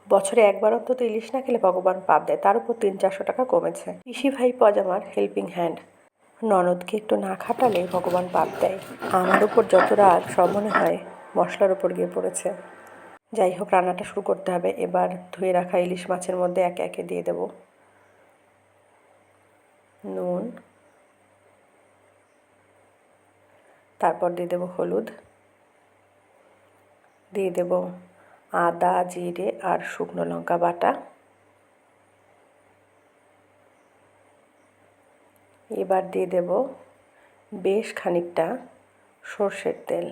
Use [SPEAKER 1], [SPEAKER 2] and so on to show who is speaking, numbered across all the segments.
[SPEAKER 1] বছরে একবার অন্তত ইলিশ না খেলে ভগবান পাপ দেয়, তার উপর 300-400 টাকা কমেছে। পিসি ভাই পজামার হেল্পিং হ্যান্ড, ননদকে একটু না খাটালে ভগবান পাপ দেয়। আমার উপর যত রাগ সব মনে হয় মশলার উপর গিয়ে পড়েছে। যাই হোক, রান্নাটা শুরু করতে হবে। এবার ধুয়ে রাখা ইলিশ মাছের মধ্যে একে একে দিয়ে দেব নুন, তারপর দিয়ে দেব হলুদ, দিয়ে দেব আদা, জিরে আর শুকনো লঙ্কা বাটা। এবার দিয়ে দেব বেশ খানিকটা সর্ষের তেল।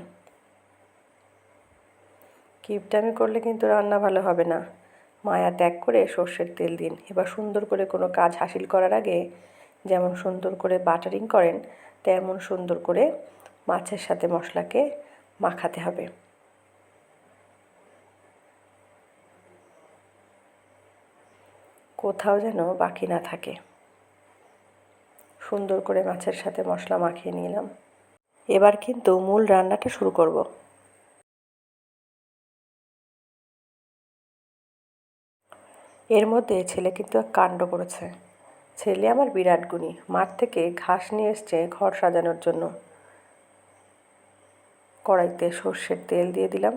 [SPEAKER 1] কিপটামি করলে কিন্তু রান্না ভালো হবে না, মায়া ত্যাগ করে সর্ষের তেল দিন। এবার সুন্দর করে কোনো কাজ হাসিল করার আগে যেমন সুন্দর করে বাটারিং করেন, তেমন সুন্দর করে মাছের সাথে মশলাকে মাখাতে হবে। কোথাও যেন বাকি না থাকে। সুন্দর করে মাছের সাথে মশলা মাখিয়ে নিলাম। এবার কিন্তু মূল রান্নাটা শুরু করব। এর মধ্যে ছেলে কিন্তু এক কাণ্ড করেছে। ছেলে আমার বিরাট গুণী, মাঠ থেকে ঘাস নিয়ে এসছে ঘর সাজানোর জন্য। কড়াইতে সর্ষের তেল দিয়ে দিলাম,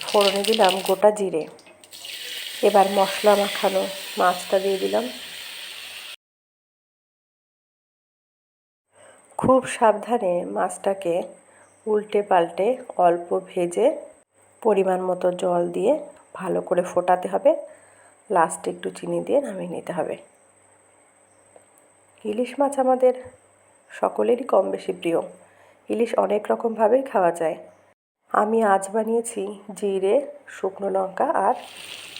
[SPEAKER 1] ফোড়নে দিলাম গোটা জিরে। এবার মশলা মাখানো মাছটা দিয়ে দিলাম। খুব সাবধানে মাছটাকে উল্টে পাল্টে অল্প ভেজে পরিমাণ মতো জল দিয়ে ভালো করে ফোটাতে হবে। লাস্টে একটু চিনি দিয়ে নামিয়ে নিতে হবে। ইলিশ মাছ আমাদের সকলেরই কম বেশি প্রিয়। ইলিশ অনেক রকমভাবেই খাওয়া যায়। আমি আজ বানিয়েছি জিরে, শুকনো লঙ্কা আর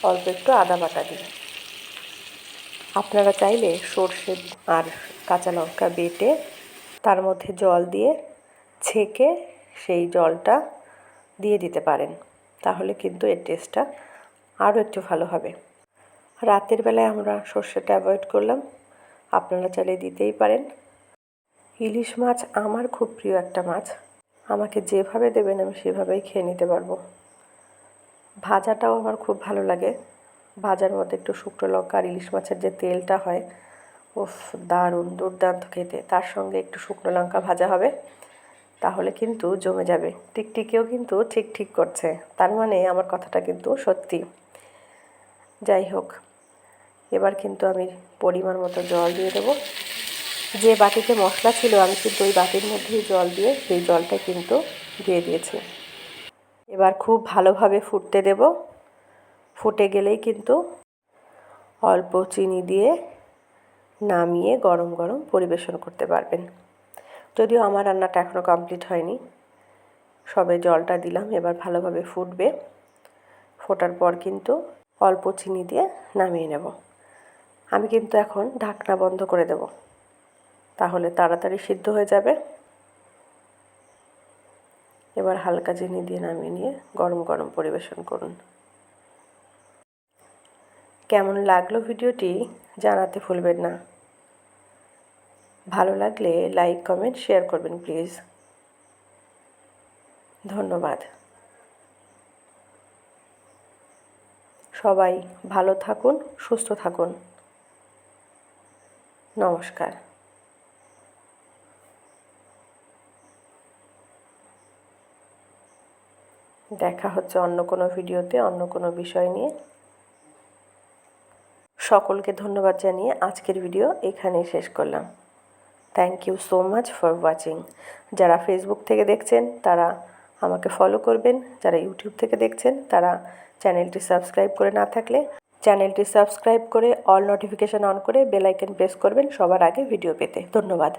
[SPEAKER 1] অল্প একটু আদা বাটা দিয়ে। আপনারা চাইলে সর্ষে আর কাঁচা লঙ্কা বেটে তার মধ্যে জল দিয়ে ছেঁকে সেই জলটা দিয়ে দিতে পারেন, তাহলে কিন্তু এর টেস্টটা আরও একটু ভালো হবে। রাতের বেলায় আমরা সর্ষেটা অ্যাভয়েড করলাম, আপনারা চাইলে দিতেই পারেন। ইলিশ মাছ আমার খুব প্রিয় একটা মাছ, আমাকে যেভাবে দেবেন আমি সেভাবেই খেয়ে নিতে পারবো। ভাজাটাও আমার খুব ভালো লাগে। ভাজার মধ্যে একটু শুকনো লঙ্কা আর ইলিশ মাছের যে তেলটা হয়, উফ, দারুণ দুর্দান্ত খেতে। তার সঙ্গে একটু শুকনো লঙ্কা ভাজা হবে, তাহলে কিন্তু জমে যাবে। টিকটিকিও কিন্তু ঠিক করছে, তার মানে আমার কথাটা কিন্তু সত্যি। যাই হোক, এবার কিন্তু আমি পরিমাণ মতো জল দিয়ে দেবো। যে বাটিতে মশলা ছিল আমি কিন্তু ওই বাটির মধ্যেই জল দিয়ে সেই জলটা কিন্তু দিয়ে দিয়েছি। এবার খুব ভালোভাবে ফুটতে দেব। ফুটে গেলেই কিন্তু অল্প চিনি দিয়ে নামিয়ে গরম গরম পরিবেশন করতে পারবেন। যদিও আমার রান্নাটা এখনও কমপ্লিট হয়নি, সবে জলটা দিলাম, এবার ভালোভাবে ফুটবে। ফোটার পর কিন্তু অল্প চিনি দিয়ে নামিয়ে নেব। আমি কিন্তু এখন ঢাকনা বন্ধ করে দেব, তাহলে তাড়াতাড়ি সিদ্ধ হয়ে যাবে। এবার হালকা চিনি দিয়ে নামিয়ে নিয়ে গরম গরম পরিবেশন করুন। কেমন লাগলো ভিডিওটি জানাতে ভুলবেন না। ভালো লাগলে লাইক, কমেন্ট, শেয়ার করবেন প্লিজ। ধন্যবাদ। সবাই ভালো থাকুন, সুস্থ থাকুন। নমস্কার। দেখা হচ্ছে অন্য কোনো ভিডিওতে, অন্য কোনো বিষয় নিয়ে। সকলকে ধন্যবাদ জানিয়ে আজকের ভিডিও এখানেই শেষ করলাম। Thank you so much for watching. যারা ফেসবুক থেকে দেখছেন তারা আমাকে ফলো করবেন, যারা ইউটিউব থেকে দেখছেন তারা চ্যানেলটি সাবস্ক্রাইব করে না থাকলে চ্যানেলটি সাবস্ক্রাইব করে অল নোটিফিকেশান অন করে বেল আইকন প্রেস করবেন সবার আগে ভিডিও পেতে। ধন্যবাদ।